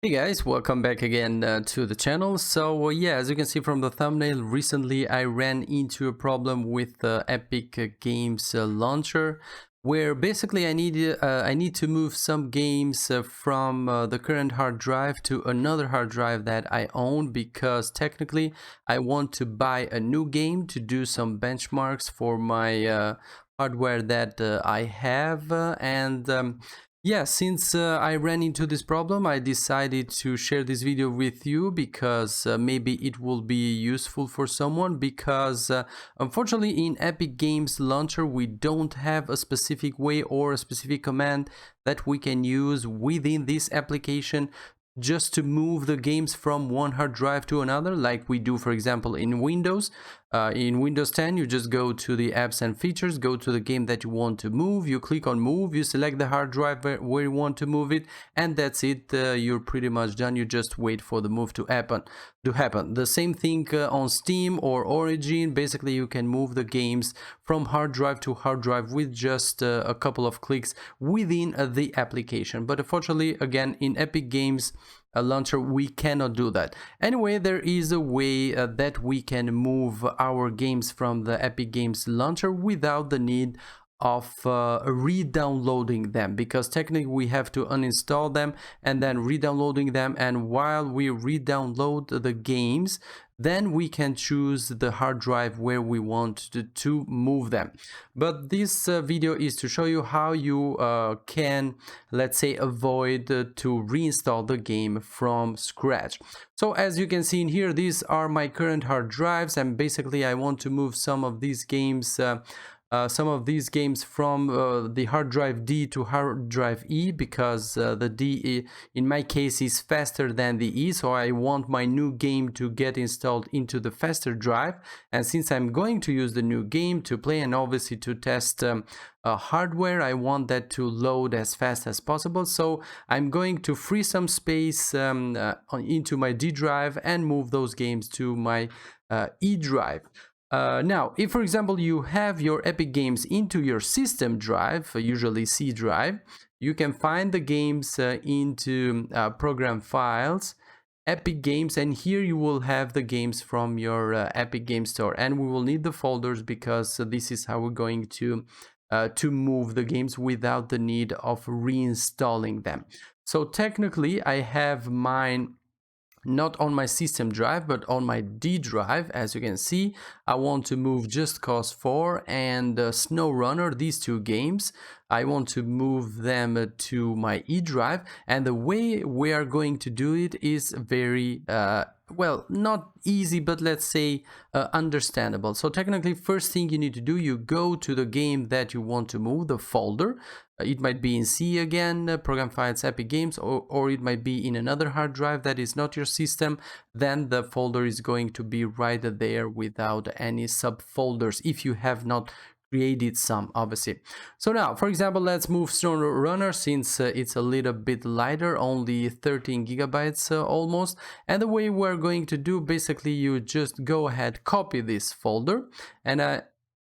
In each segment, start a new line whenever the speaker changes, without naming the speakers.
Hey guys, welcome back again to the channel. So yeah, as you can see from the thumbnail, recently I ran into a problem with the Epic Games launcher, where basically I need to move some games from the current hard drive to another hard drive that I own, because technically I want to buy a new game to do some benchmarks for my hardware that I have yeah, since I ran into this problem, I decided to share this video with you because maybe it will be useful for someone, because unfortunately in Epic Games Launcher we don't have a specific way or a specific command that we can use within this application just to move the games from one hard drive to another, like we do, for example, in Windows. In Windows 10, you just go to the apps and features, go to the game that you want to move, you click on move, you select the hard drive where you want to move it, and that's it. You're pretty much done. You just wait for the move to happen. The same thing on Steam or Origin. Basically, you can move the games from hard drive to hard drive with just a couple of clicks within the application. But unfortunately, again, in Epic Games launcher we cannot do that. Anyway, there is a way that we can move our games from the Epic Games launcher without the need of re-downloading them, because technically we have to uninstall them and then re-downloading them, and while we re-download the games, then we can choose the hard drive where we want to move them. But this video is to show you how you can, let's say, avoid to reinstall the game from scratch. So as you can see in here, these are my current hard drives, and basically I want to move some of these games from the hard drive D to hard drive E, because the D in my case is faster than the E, so I want my new game to get installed into the faster drive. And since I'm going to use the new game to play and obviously to test hardware, I want that to load as fast as possible, so I'm going to free some space into my D drive and move those games to my E drive. Now, if for example you have your Epic Games into your system drive, usually C drive, you can find the games into program files, Epic Games, and here you will have the games from your Epic Games Store, and we will need the folders because this is how we're going to move the games without the need of reinstalling them. So technically I have mine not on my system drive but on my D drive. As you can see, I want to move Just Cause 4 and Snow Runner, these two games. I want to move them to my E drive, and the way we are going to do it is very well, not easy, but let's say understandable. So technically, first thing you need to do, you go to the game that you want to move, the folder. It might be in C again, program files, Epic Games, or it might be in another hard drive that is not your system. Then the folder is going to be right there without any subfolders if you have not created some, obviously. So now, for example, let's move Snow Runner, since it's a little bit lighter, only 13 gigabytes almost. And the way we're going to do, basically you just go ahead, copy this folder, and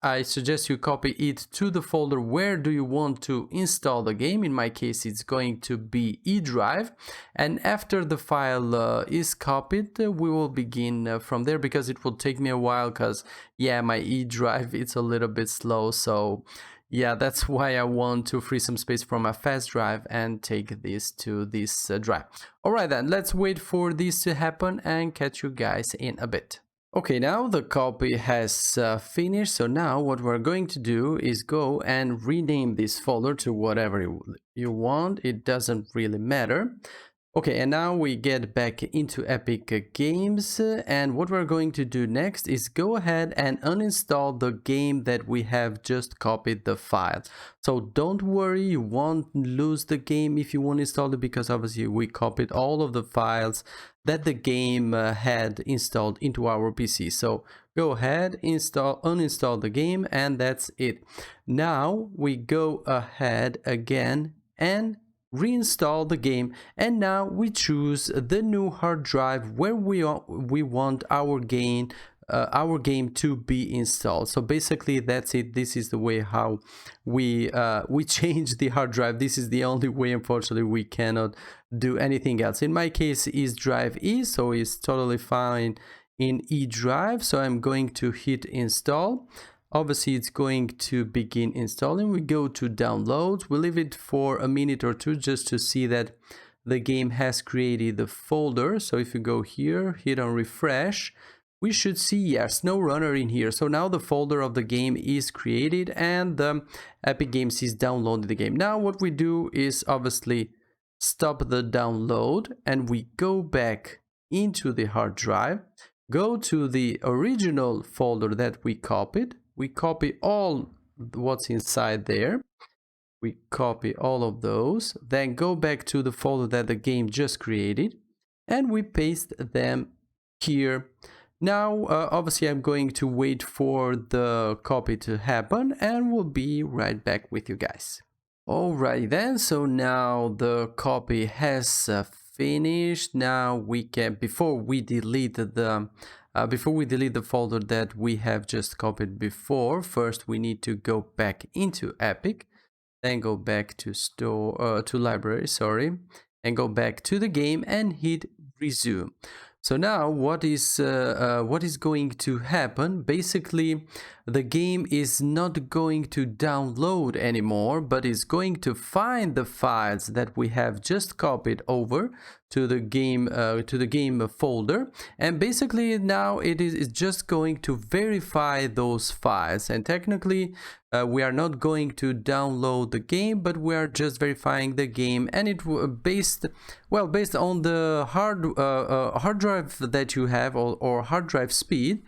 I suggest you copy it to the folder where do you want to install the game. In my case, it's going to be E drive. And after the file is copied, we will begin from there, because it will take me a while, because yeah, my E drive, it's a little bit slow. So yeah, that's why I want to free some space from a fast drive and take this to this drive. All right, then let's wait for this to happen and catch you guys in a bit. Okay, now the copy has finished, so now what we're going to do is go and rename this folder to whatever you want. It doesn't really matter. Okay, and now we get back into Epic Games, and what we're going to do next is go ahead and uninstall the game that we have just copied the file. So don't worry, you won't lose the game if you won't install it, because obviously we copied all of the files that the game had installed into our PC. So go ahead, uninstall the game, and that's it. Now we go ahead again and reinstall the game, and now we choose the new hard drive where we want our game our game to be installed. So basically that's it. This is the way how we change the hard drive. This is the only way, unfortunately. We cannot do anything else. In my case is drive E, so it's totally fine in E drive. So I'm going to hit install. Obviously it's going to begin installing. We go to downloads. We leave it for a minute or two just to see that the game has created the folder. So if you go here, hit on refresh, we should see, yes, SnowRunner in here. So now the folder of the game is created and Epic Games is downloading the game. Now what we do is obviously stop the download and we go back into the hard drive, go to the original folder that we copied. We copy all what's inside there. We copy all of those, then go back to the folder that the game just created and we paste them here. Now, obviously, I'm going to wait for the copy to happen and we'll be right back with you guys. Alright then, so now the copy has finished. Now we can, before we delete the folder that we have just copied before, first we need to go back into Epic, then go back to library, sorry, and go back to the game and hit resume. So now what is going to happen? Basically, the game is not going to download anymore, but is going to find the files that we have just copied over to the game folder, and basically now it is just going to verify those files. And technically, we are not going to download the game, but we are just verifying the game, and it based on the hard drive that you have or hard drive speed.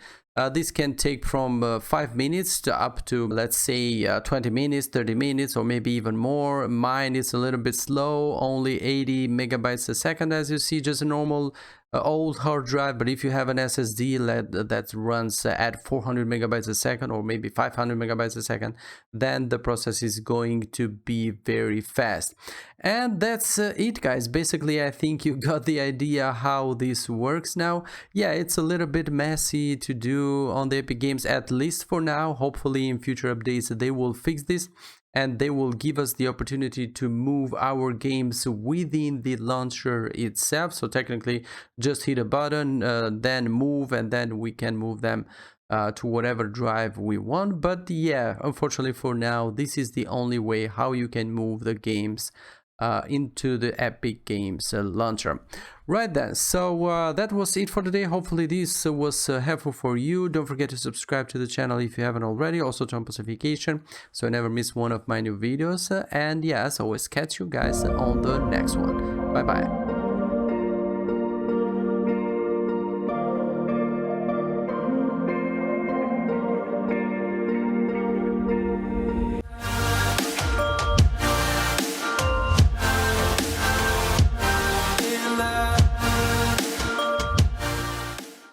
This can take from 5 minutes to up to, let's say, 20 minutes, 30 minutes, or maybe even more. Mine is a little bit slow, only 80 megabytes a second, as you see, just a normal old hard drive. But if you have an SSD that runs at 400 megabytes a second, or maybe 500 megabytes a second, then the process is going to be very fast. And that's it, guys. Basically, I think you got the idea how this works now. Yeah, it's a little bit messy to do on the Epic Games, at least for now. Hopefully in future updates they will fix this and they will give us the opportunity to move our games within the launcher itself. So technically just hit a button, then move, and then we can move them to whatever drive we want. But yeah, unfortunately for now, this is the only way how you can move the games into the Epic Games launcher. Right then, so that was it for today. Hopefully this was helpful for you. Don't forget to subscribe to the channel if you haven't already. Also turn on notification so you never miss one of my new videos. And yeah, as always, catch you guys on the next one. Bye bye.